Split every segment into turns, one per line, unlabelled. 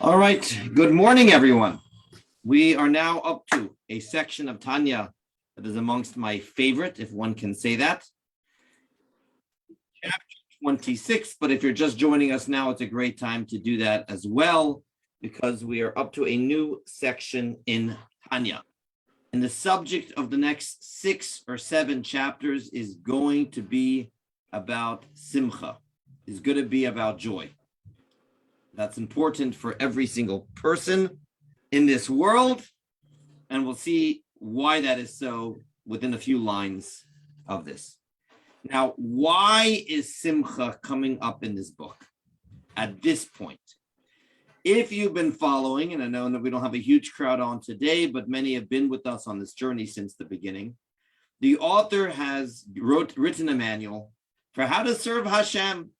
All right. Good morning, everyone. We are now up to a section of Tanya that is amongst my favorite, if one can say that. Chapter 26, but if you're just joining us now, it's a great time to do that as well, because we are up to a new section in Tanya. And the subject of the next 6 or 7 chapters is going to be about simcha, is going to be about joy. That's important for every single person in this world, and we'll see why that is so within a few lines of this. Now, why is simcha coming up in this book at this point? If you've been following, and I know that we don't have a huge crowd on today, but many have been with us on this journey since the beginning, the author has written a manual for how to serve Hashem.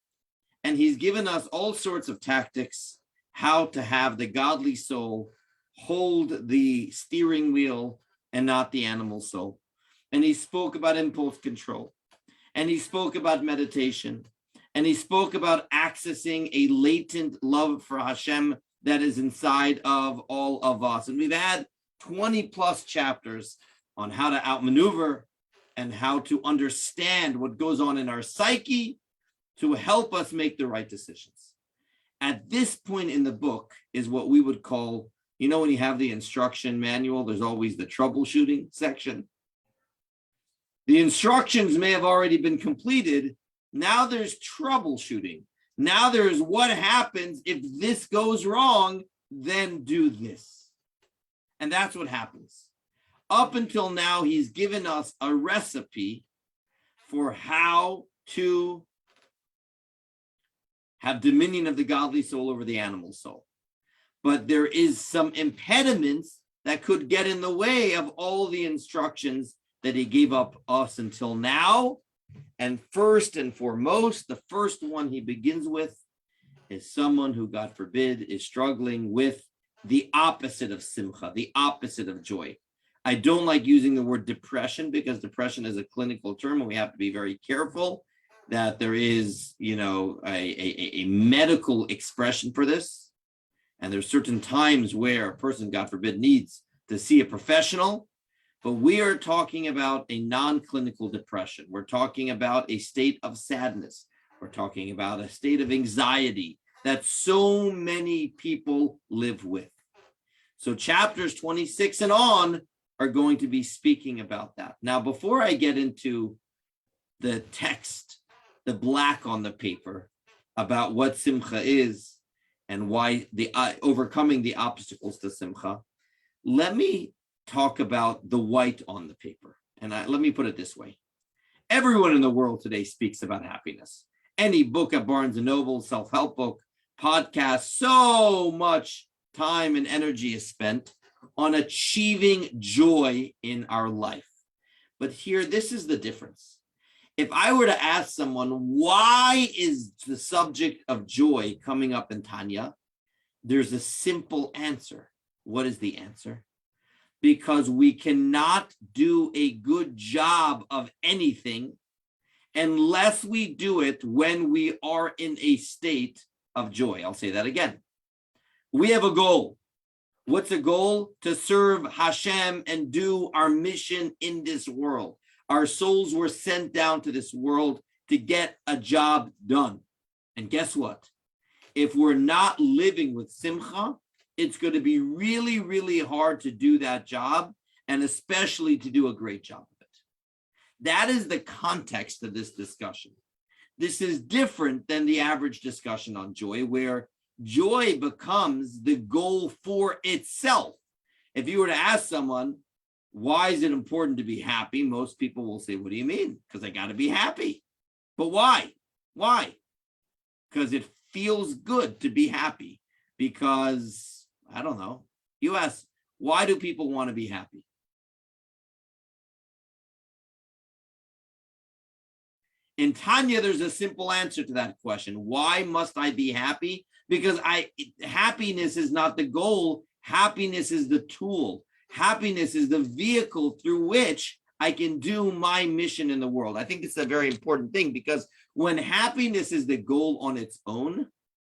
And he's given us all sorts of tactics, how to have the godly soul hold the steering wheel and not the animal soul. And he spoke about impulse control. And he spoke about meditation. And he spoke about accessing a latent love for Hashem that is inside of all of us. And we've had 20 plus chapters on how to outmaneuver and how to understand what goes on in our psyche to help us make the right decisions. At this point in the book is what we would call, you know, when you have the instruction manual, there's always the troubleshooting section. The instructions may have already been completed. Now there's troubleshooting. Now there's what happens if this goes wrong, then do this. And that's what happens. Up until now, he's given us a recipe for how to have dominion of the godly soul over the animal soul. But there is some impediments that could get in the way of all the instructions that he gave up us until now. And first and foremost, the first one he begins with is someone who, God forbid, is struggling with the opposite of simcha, the opposite of joy. I don't like using the word depression because depression is a clinical term and we have to be very careful that there is, you know, a medical expression for this. And there's certain times where a person, God forbid, needs to see a professional. But we are talking about a non-clinical depression. We're talking about a state of sadness. We're talking about a state of anxiety that so many people live with. So chapters 26 and on are going to be speaking about that. Now, before I get into the text, the black on the paper about what simcha is and why the overcoming the obstacles to simcha, let me talk about the white on the paper. And let me put it this way. Everyone in the world today speaks about happiness. Any book at Barnes & Noble, self-help book, podcast, so much time and energy is spent on achieving joy in our life. But here, this is the difference. If I were to ask someone, why is the subject of joy coming up in Tanya? There's a simple answer. What is the answer? Because we cannot do a good job of anything unless we do it when we are in a state of joy. I'll say that again. We have a goal. What's a goal? To serve Hashem and do our mission in this world. Our souls were sent down to this world to get a job done. And guess what? If we're not living with simcha, it's going to be really, really hard to do that job, and especially to do a great job of it. That is the context of this discussion. This is different than the average discussion on joy, where joy becomes the goal for itself. If you were to ask someone, why is it important to be happy? Most people will say, what do you mean? Because I got to be happy. But why? Why? Because it feels good to be happy. Because, I don't know. You ask, why do people want to be happy? In Tanya, there's a simple answer to that question. Why must I be happy? Because happiness is not the goal. Happiness is the tool. Happiness is the vehicle through which I can do my mission in the world. I think it's a very important thing, because when happiness is the goal on its own,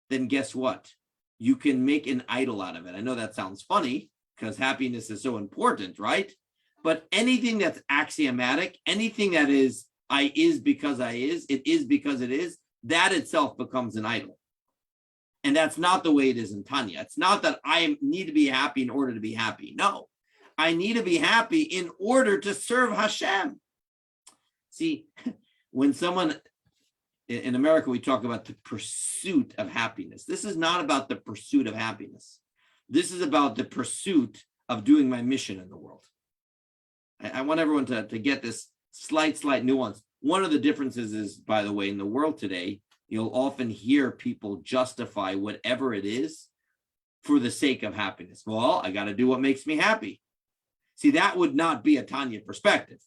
then guess what? You can make an idol out of it. I know that sounds funny because happiness is so important, right? But anything that's axiomatic, anything that is, I is because I is, it is because it is, that itself becomes an idol. And that's not the way it is in Tanya. It's not that I need to be happy in order to be happy. No, I need to be happy in order to serve Hashem. See, when someone, in America, we talk about the pursuit of happiness. This is not about the pursuit of happiness. This is about the pursuit of doing my mission in the world. I want everyone to get this slight nuance. One of the differences is, by the way, in the world today, you'll often hear people justify whatever it is for the sake of happiness. Well, I got to do what makes me happy. See, that would not be a Tanya perspective.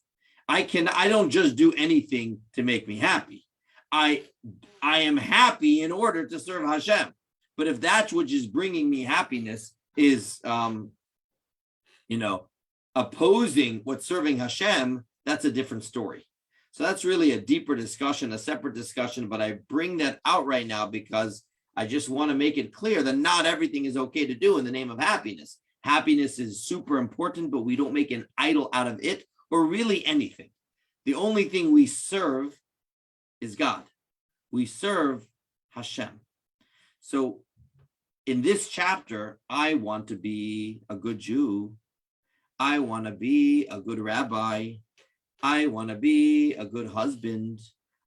I don't just do anything to make me happy. I am happy in order to serve Hashem. But if that's what is bringing me happiness is, opposing what's serving Hashem, that's a different story. So that's really a deeper discussion, a separate discussion, but I bring that out right now because I just want to make it clear that not everything is okay to do in the name of happiness. Happiness is super important, but we don't make an idol out of it or really anything. The only thing we serve is God. We serve Hashem. So in this chapter, I want to be a good Jew. I want to be a good rabbi. I want to be a good husband.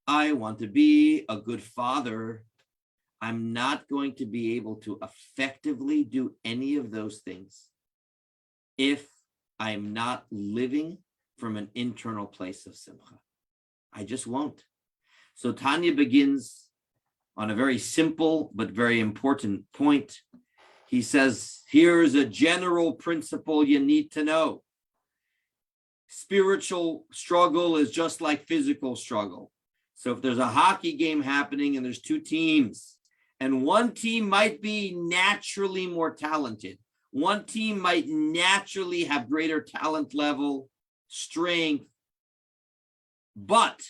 I want to be a good father. I'm not going to be able to effectively do any of those things if I'm not living from an internal place of simcha. I just won't. So Tanya begins on a very simple but very important point. He says, here's a general principle you need to know. Spiritual struggle is just like physical struggle. So if there's a hockey game happening and there's two teams, and one team might be naturally more talented, one team might naturally have greater talent level, strength, but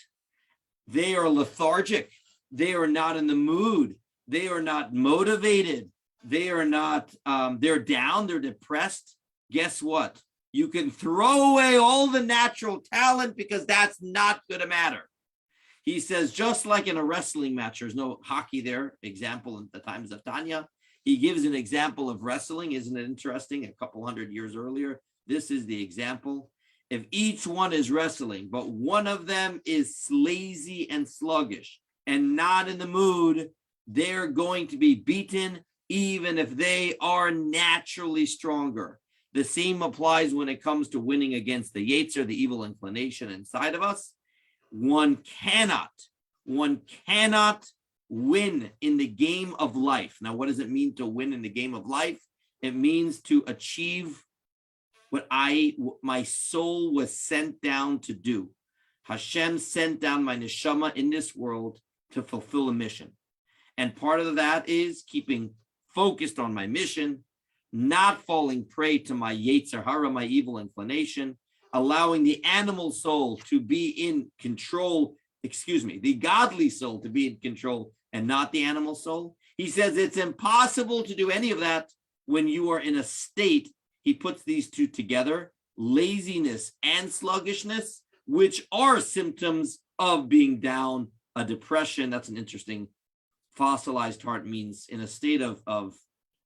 they are lethargic. They are not in the mood. They are not motivated. They are not, they're down, they're depressed. Guess what? You can throw away all the natural talent because that's not going to matter. He says, just like in a wrestling match, there's no hockey there, example in the times of Tanya. He gives an example of wrestling. Isn't it interesting? A couple hundred years earlier, this is the example. If each one is wrestling, but one of them is lazy and sluggish and not in the mood, they're going to be beaten even if they are naturally stronger. The same applies when it comes to winning against the Yetzer, the evil inclination inside of us. One cannot win in the game of life. Now, what does it mean to win in the game of life? It means to achieve what my soul was sent down to do. Hashem sent down my neshama in this world to fulfill a mission. And part of that is keeping focused on my mission, not falling prey to my Yetzer Hara, my evil inclination, allowing the animal soul to be in control, the godly soul to be in control and not the animal soul. He says it's impossible to do any of that when you are in a state. He puts these two together, laziness and sluggishness, which are symptoms of being down, a depression. That's an interesting fossilized heart means in a state of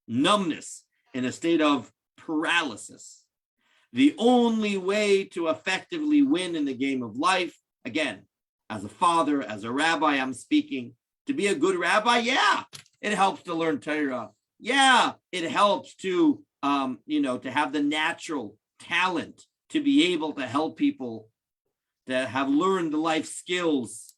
numbness, in a state of paralysis. The only way to effectively win in the game of life, again, as a father, as a rabbi, I'm speaking, to be a good rabbi, yeah, it helps to learn Torah. Yeah, it helps to, to have the natural talent to be able to help people, to have learned the life skills,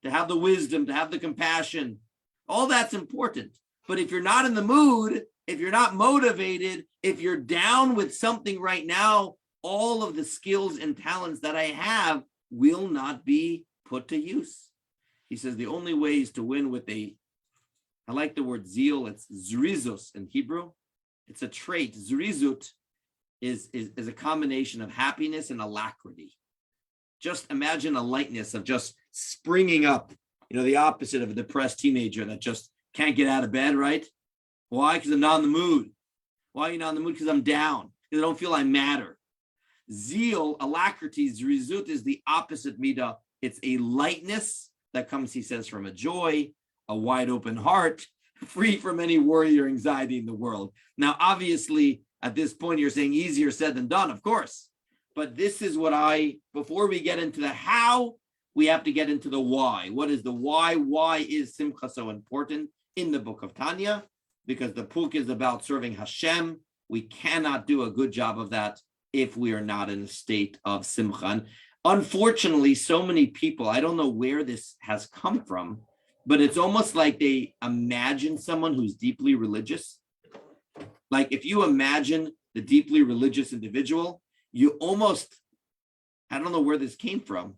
to have the wisdom, to have the compassion. All that's important. But if you're not in the mood, if you're not motivated, if you're down with something right now, all of the skills and talents that I have will not be put to use. He says the only way is to win with I like the word zeal, it's zrizos in Hebrew. It's a trait. Zrizut is a combination of happiness and alacrity. Just imagine a lightness of just springing up, the opposite of a depressed teenager that just can't get out of bed, right? Why? Because I'm not in the mood. Why are you not in the mood? Because I'm down. Because I don't feel I matter. Zeal, alacrity, zrizut is the opposite midah. It's a lightness that comes, he says, from a joy, a wide open heart, free from any worry or anxiety in the world. Now, obviously, at this point, you're saying easier said than done, of course. But this is what before we get into the how, we have to get into the why. What is the why? Why is Simcha so important in the book of Tanya? Because the book is about serving Hashem. We cannot do a good job of that if we are not in a state of Simcha. And unfortunately, so many people, I don't know where this has come from, but it's almost like they imagine someone who's deeply religious. Like if you imagine the deeply religious individual, you almost, I don't know where this came from,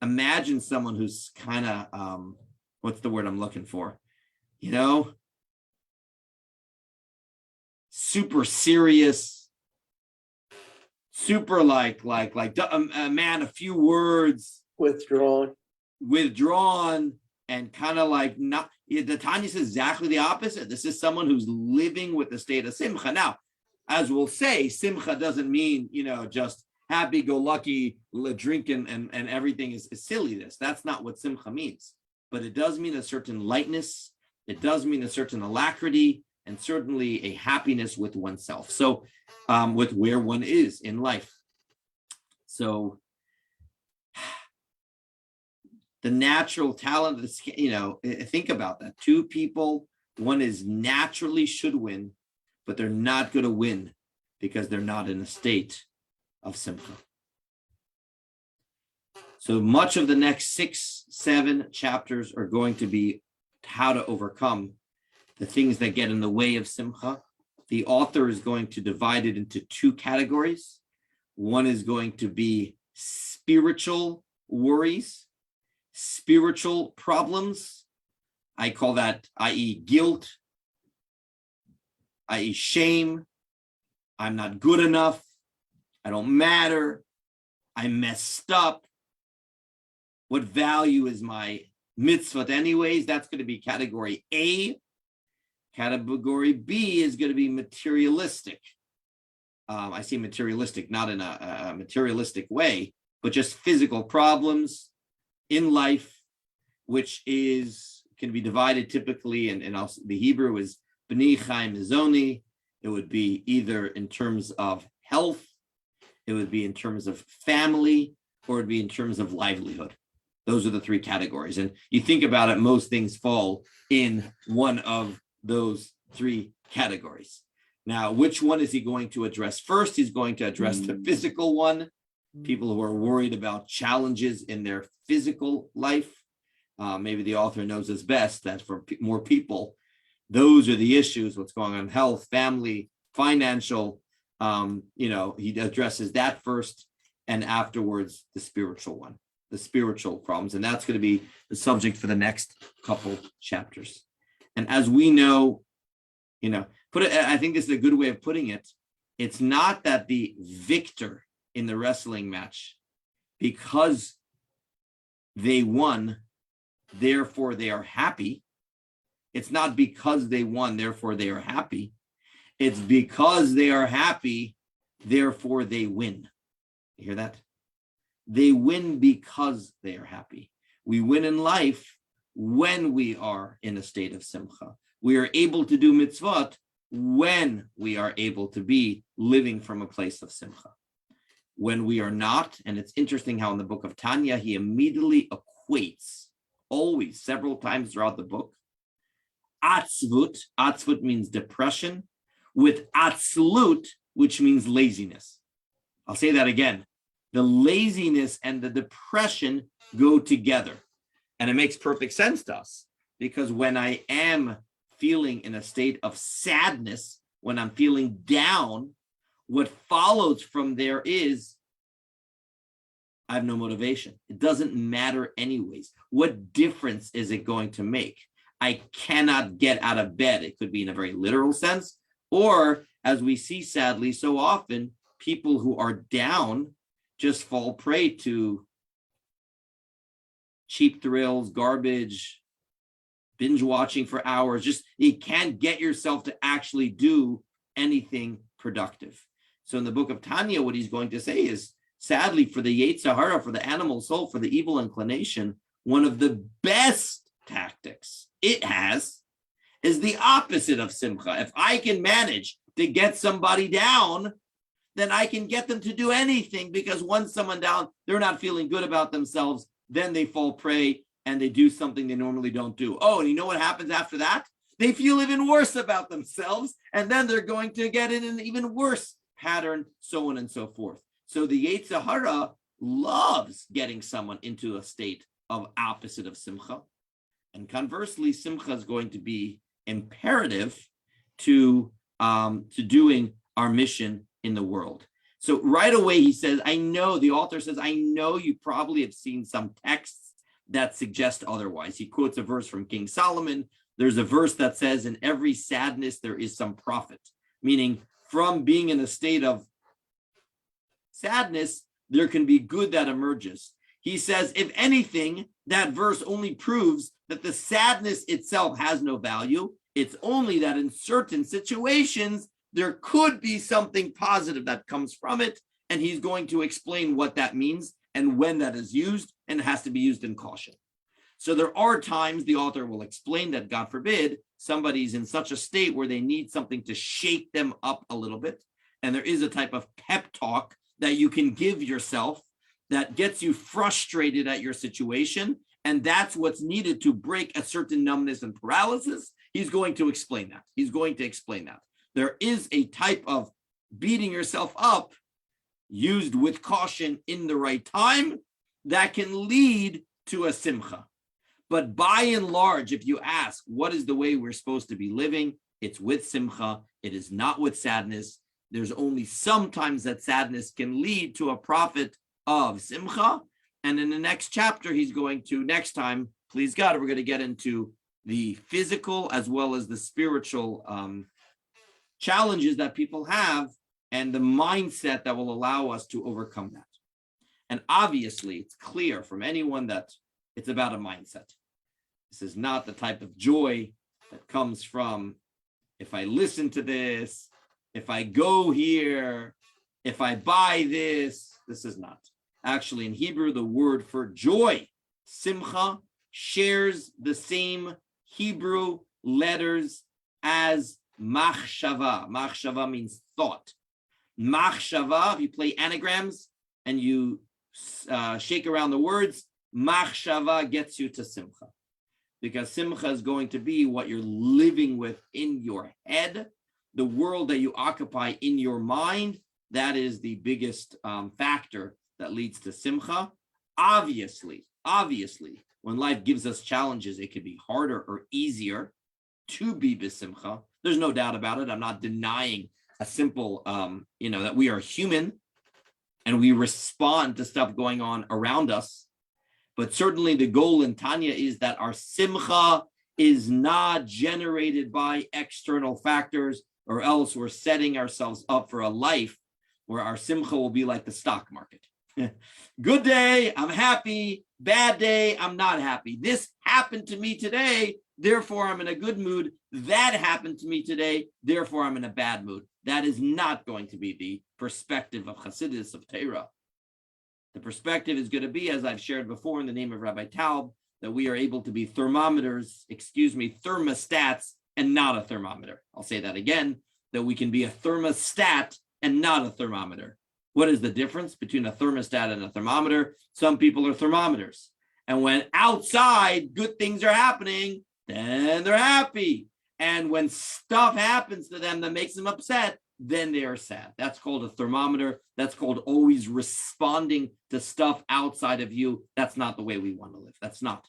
imagine someone who's kind of, what's the word I'm looking for? Super serious, super like a man, a few words, withdrawn, and kind of like not. The Tanya says exactly the opposite. This is someone who's living with the state of Simcha. Now, as we'll say, Simcha doesn't mean just happy-go-lucky, drinking and everything is silliness. That's not what Simcha means. But it does mean a certain lightness. It does mean a certain alacrity, and certainly a happiness with oneself. So with where one is in life. So the natural talent, think about that. Two people, one is naturally should win, but they're not going to win because they're not in a state of Simcha. So much of the next 6-7 chapters are going to be how to overcome the things that get in the way of Simcha. The author is going to divide it into two categories. One is going to be spiritual worries, spiritual problems. I call that, i.e., guilt, i.e., shame. I'm not good enough. I don't matter. I messed up. What value is my mitzvah anyways? That's going to be category A. Category B is going to be materialistic. I say materialistic, not in a materialistic way, but just physical problems in life, which can be divided typically, and also the Hebrew is b'ni chaim zoni. It would be either in terms of health, it would be in terms of family, or it would be in terms of livelihood. Those are the three categories. And you think about it, most things fall in one of those three categories. Now, which one is he going to address first? He's going to address the physical one, people who are worried about challenges in their physical life. Maybe the author knows us best that for more people, those are the issues, what's going on in health, family, financial. He addresses that first, and afterwards the spiritual one, the spiritual problems. And that's going to be the subject for the next couple chapters. And as we know, I think this is a good way of putting it. It's not that the victor in the wrestling match, because they won, therefore they are happy. It's not because they won, therefore they are happy. It's because they are happy, therefore they win. You hear that? They win because they are happy. We win in life when we are in a state of simcha. We are able to do mitzvot when we are able to be living from a place of simcha. When we are not, and it's interesting how in the book of Tanya, he immediately equates, always, several times throughout the book, atzvut means depression, with atzlut, which means laziness. I'll say that again. The laziness and the depression go together. And it makes perfect sense to us, because when I am feeling in a state of sadness, when I'm feeling down, what follows from there is I have no motivation. It doesn't matter anyways. What difference is it going to make? I cannot get out of bed. It could be in a very literal sense, or as we see sadly so often, people who are down just fall prey to cheap thrills, garbage, binge watching for hours. Just you can't get yourself to actually do anything productive. So in the book of Tanya, what he's going to say is, sadly, for the Yetzer Hara, for the animal soul, for the evil inclination, one of the best tactics it has is the opposite of simcha. If I can manage to get somebody down, then I can get them to do anything, because once someone down, they're not feeling good about themselves, then they fall prey and they do something they normally don't do. Oh, and you know what happens after that? They feel even worse about themselves, and then they're going to get in an even worse pattern, so on and so forth. So the Yetzer Hara loves getting someone into a state of opposite of simcha. And conversely, simcha is going to be imperative to doing our mission in the world. So right away he says, I know, the author says, I know you probably have seen some texts that suggest otherwise. He quotes a verse from King Solomon. There's a verse that says, in every sadness there is some profit, meaning from being in a state of sadness, there can be good that emerges. He says, if anything, that verse only proves that the sadness itself has no value. It's only that in certain situations, there could be something positive that comes from it. And he's going to explain what that means and when that is used, and it has to be used in caution. So there are times, the author will explain, that, God forbid, somebody's in such a state where they need something to shake them up a little bit. And there is a type of pep talk that you can give yourself that gets you frustrated at your situation. And that's what's needed to break a certain numbness and paralysis. He's going to explain that. He's going to explain that. There is a type of beating yourself up used with caution in the right time that can lead to a simcha. But by and large, if you ask, what is the way we're supposed to be living? It's with simcha. It is not with sadness. There's only sometimes that sadness can lead to a profit of simcha. And in the next chapter, he's going to, next time, please God, we're going to get into the physical as well as the spiritual challenges that people have and the mindset that will allow us to overcome that. And obviously, it's clear from anyone that it's about a mindset. This is not the type of joy that comes from, if I listen to this, if I go here, if I buy this. This is not. Actually, in Hebrew, the word for joy, simcha, shares the same Hebrew letters as machshava. Machshava means thought. Machshava, if you play anagrams and you shake around the words, machshava gets you to simcha. Because simcha is going to be what you're living with in your head, the world that you occupy in your mind. That is the biggest factor that leads to simcha. Obviously, when life gives us challenges, it could be harder or easier to be b'simcha. There's no doubt about it. I'm not denying a simple, that we are human and we respond to stuff going on around us. But certainly the goal in Tanya is that our simcha is not generated by external factors, or else we're setting ourselves up for a life where our simcha will be like the stock market. Good day, I'm happy. Bad day, I'm not happy. This happened to me today, therefore I'm in a good mood. That happened to me today, therefore I'm in a bad mood. That is not going to be the perspective of Chassidus, of Torah. The perspective is going to be, as I've shared before in the name of Rabbi Taub, that we are able to be thermostats and not a thermometer. I'll say that again, that we can be a thermostat and not a thermometer. What is the difference between a thermostat and a thermometer? Some people are thermometers. And when outside good things are happening, then they're happy. And when stuff happens to them that makes them upset, then they are sad. That's called a thermometer. That's called always responding to stuff outside of you. That's not the way we want to live. That's not.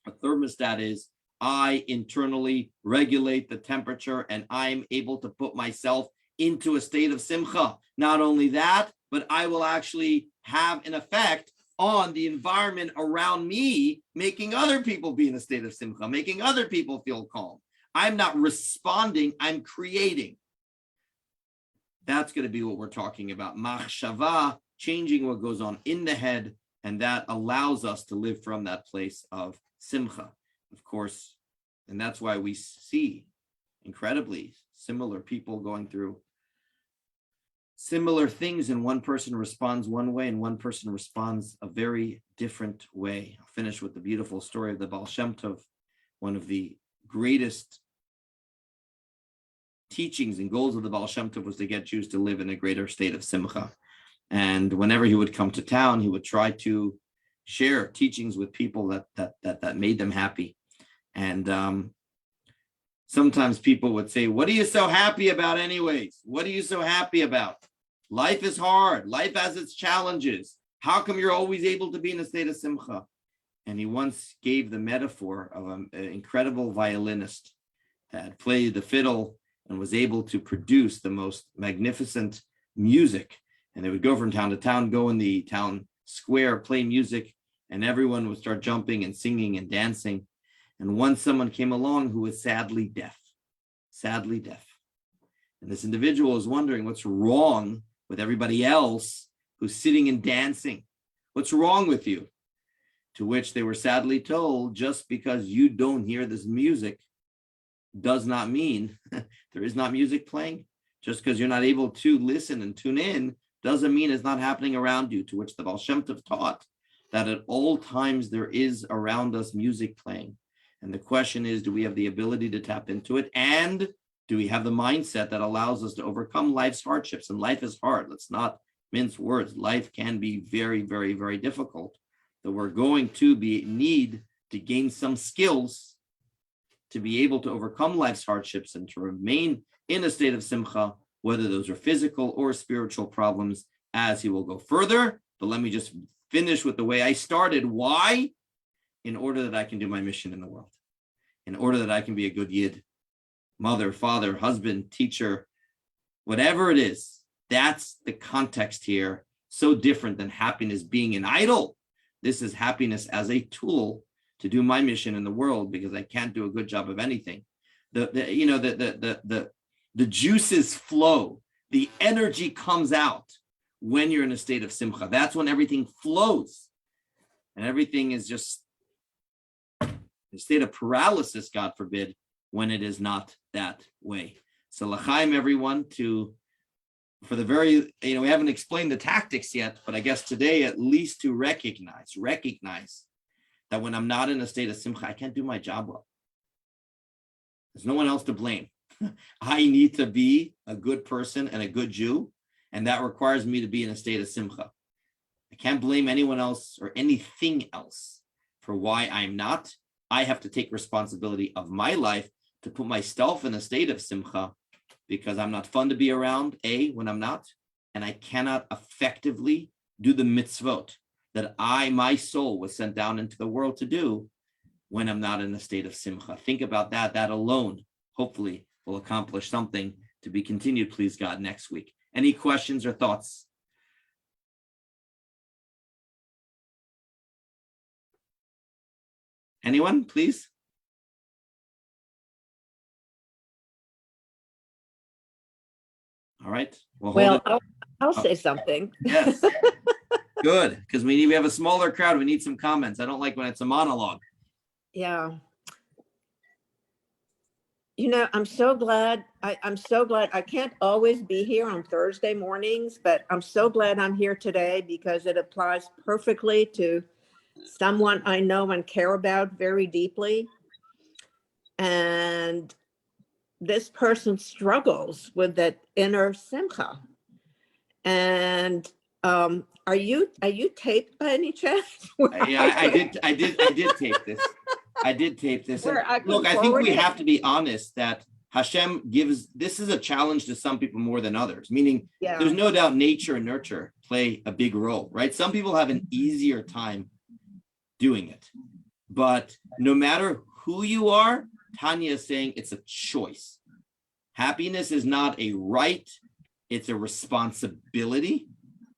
A thermostat is, I internally regulate the temperature and I'm able to put myself into a state of simcha. Not only that, but I will actually have an effect on the environment around me, making other people be in a state of simcha, making other people feel calm. I'm not responding, I'm creating. That's going to be what we're talking about. Machshava, changing what goes on in the head, and that allows us to live from that place of simcha, of course. And that's why we see incredibly similar people going through similar things, and one person responds one way and one person responds a very different way. I'll finish with the beautiful story of the Baal Shem Tov, one of the greatest teachings and goals of the Baal Shem Tov was to get Jews to live in a greater state of simcha. And whenever he would come to town, he would try to share teachings with people that made them happy. And sometimes people would say, what are you so happy about anyways? What are you so happy about? Life is hard. Life has its challenges. How come you're always able to be in a state of simcha? And he once gave the metaphor of an incredible violinist that played the fiddle and was able to produce the most magnificent music. And they would go from town to town, go in the town square, play music, and everyone would start jumping and singing and dancing. And once someone came along who was sadly deaf. And this individual was wondering what's wrong with everybody else who's sitting and dancing. What's wrong with you? To which they were sadly told, just because you don't hear this music does not mean there is not music playing. Just because you're not able to listen and tune in doesn't mean it's not happening around you. To which the Baal Shem Tov taught that at all times there is around us music playing. And the question is, do we have the ability to tap into it? And do we have the mindset that allows us to overcome life's hardships? And life is hard. Let's not mince words. Life can be very, very, very difficult. So we're going to need to gain some skills to be able to overcome life's hardships and to remain in a state of simcha, whether those are physical or spiritual problems, as he will go further. But let me just finish with the way I started. Why? In order that I can do my mission in the world, in order that I can be a good yid, mother, father, husband, teacher, whatever it is. That's the context here. So different than happiness being an idol. This is happiness as a tool to do my mission in the world, because I can't do a good job of anything. The juices flow, the energy comes out when you're in a state of simcha. That's when everything flows, and everything is just a state of paralysis, God forbid, when it is not that way. So l'chaim, everyone, for the very, we haven't explained the tactics yet, but I guess today at least to recognize that when I'm not in a state of simcha, I can't do my job well. There's no one else to blame. I need to be a good person and a good Jew, and that requires me to be in a state of simcha. I can't blame anyone else or anything else for why I'm not. I have to take responsibility of my life to put myself in a state of simcha, because I'm not fun to be around, when I'm not, and I cannot effectively do the mitzvot that my soul was sent down into the world to do when I'm not in a state of simcha. Think about that. That alone, hopefully, will accomplish something to be continued, please God, next week. Any questions or thoughts? Anyone, please? All right.
Well, I'll say something.
Yes. Good, because we have a smaller crowd. We need some comments. I don't like when it's a monologue.
Yeah. I'm so glad. I'm so glad. I can't always be here on Thursday mornings, but I'm so glad I'm here today, because it applies perfectly to someone I know and care about very deeply. And this person struggles with that inner simcha. And are you taped by any chance?
Yeah, I did tape this. I did tape this. Look, I think we have to be honest that Hashem gives, this is a challenge to some people more than others, meaning there's no doubt nature and nurture play a big role, right? Some people have an easier time doing it, but no matter who you are, Tanya is saying it's a choice. Happiness is not a right, it's a responsibility,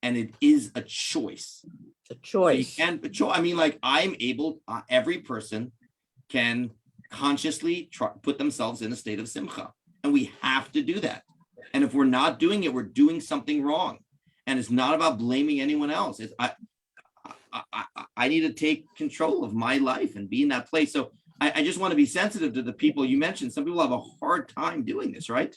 and it is a choice.
It's a choice.
So I'm able, every person can consciously put themselves in a state of simcha, and we have to do that. And if we're not doing it, we're doing something wrong. And it's not about blaming anyone else. I need to take control of my life and be in that place. So I just want to be sensitive to the people you mentioned. Some people have a hard time doing this, right?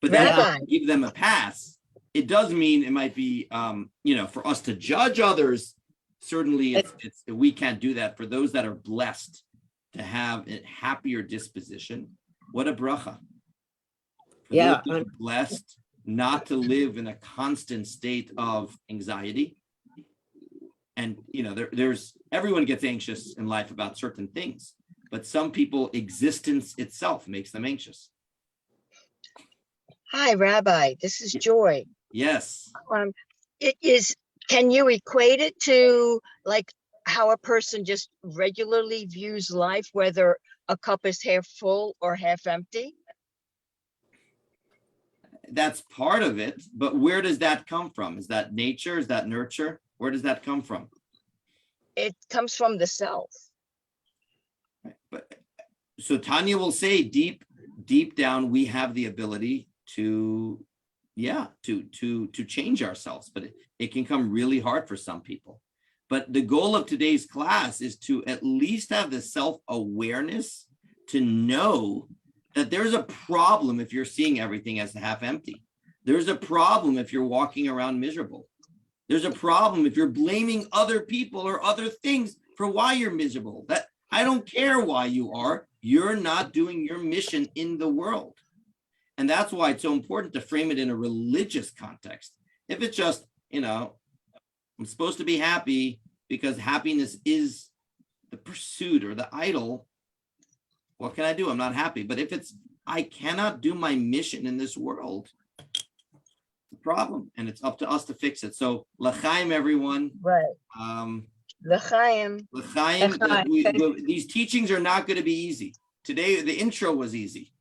But that doesn't give them a pass. It does mean it might be, for us to judge others. Certainly, we can't do that. For those that are blessed to have a happier disposition, what a bracha. For those that are blessed not to live in a constant state of anxiety. And, there's everyone gets anxious in life about certain things, but some people, existence itself makes them anxious.
Hi, Rabbi. This is Joy.
Yes.
Can you equate it to like how a person just regularly views life, whether a cup is half full or half empty?
That's part of it, but where does that come from? Is that nature? Is that nurture? Where does that come from?
It comes from the self.
But so Tanya will say deep down, we have the ability to change ourselves, but it can come really hard for some people. But the goal of today's class is to at least have the self-awareness to know that there's a problem if you're seeing everything as half empty. There's a problem if you're walking around miserable. There's a problem if you're blaming other people or other things for why you're miserable. That I don't care why you are. You're not doing your mission in the world. And that's why it's so important to frame it in a religious context. If it's just, I'm supposed to be happy because happiness is the pursuit or the idol, what can I do? I'm not happy. But if it's, I cannot do my mission in this world, it's a problem. And it's up to us to fix it. So l'chaim, everyone.
Right.
L'chaim. These teachings are not going to be easy. Today, the intro was easy.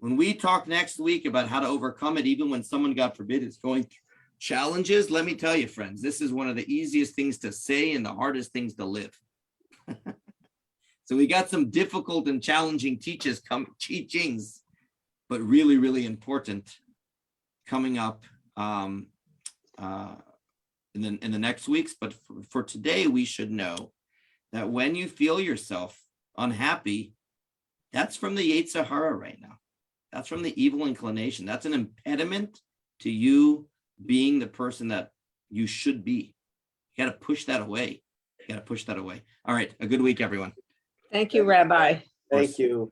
When we talk next week about how to overcome it, even when someone, God forbid, is going through challenges, let me tell you, friends, this is one of the easiest things to say and the hardest things to live. So we got some difficult and challenging teachings, but really, really important coming up in the next weeks. But for today, we should know that when you feel yourself unhappy, that's from the Yetzer Hara right now. That's from the evil inclination. That's an impediment to you being the person that you should be. You got to push that away. All right. A good week, everyone.
Thank you, Rabbi.
Thank you.